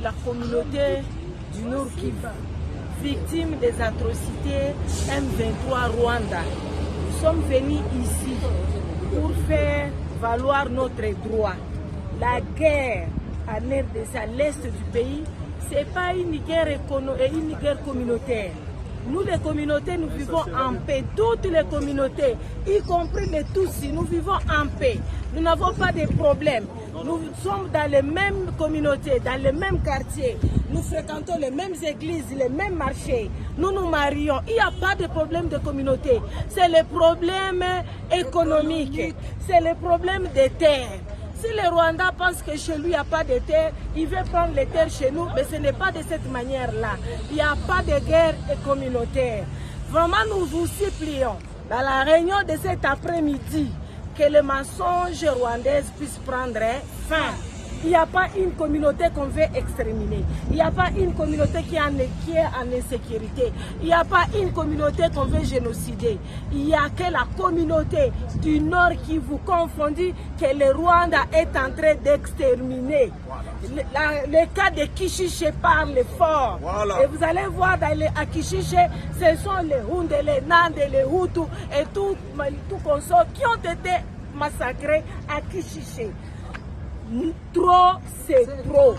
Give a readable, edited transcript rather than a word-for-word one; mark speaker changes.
Speaker 1: la communauté du Nord Kivu, victime des atrocités M23 Rwanda. Nous sommes venus ici pour faire valoir notre droit. La guerre en RDC, à l'est du pays, ce n'est pas une guerre communautaire. Nous, les communautés, nous vivons en paix. Toutes les communautés, y compris les Tutsis, nous vivons en paix. Nous n'avons pas de problème. Nous sommes dans les mêmes communautés, dans les mêmes quartiers. Nous fréquentons les mêmes églises, les mêmes marchés. Nous nous marions. Il n'y a pas de problème de communauté. C'est le problème économique. C'est le problème des terres. Si le Rwandais pense que chez lui, il n'y a pas de terre, il veut prendre les terres chez nous, mais ce n'est pas de cette manière-là. Il n'y a pas de guerre communautaire. Vraiment, nous vous supplions, dans la réunion de cet après-midi, que le mensonge rwandais puisse prendre fin. Il n'y a pas une communauté qu'on veut exterminer. Il n'y a pas une communauté qui est en insécurité. Il n'y a pas une communauté qu'on veut génocider. Il n'y a que la communauté du Nord qui vous confondit que le Rwanda est en train d'exterminer. Le cas de Kishiche parle fort. Voilà. Et vous allez voir à Kishiche, ce sont les Hunde, les Nande, les Hutus et tout consort qui ont été massacrés à Kishiche. Trop, c'est trop.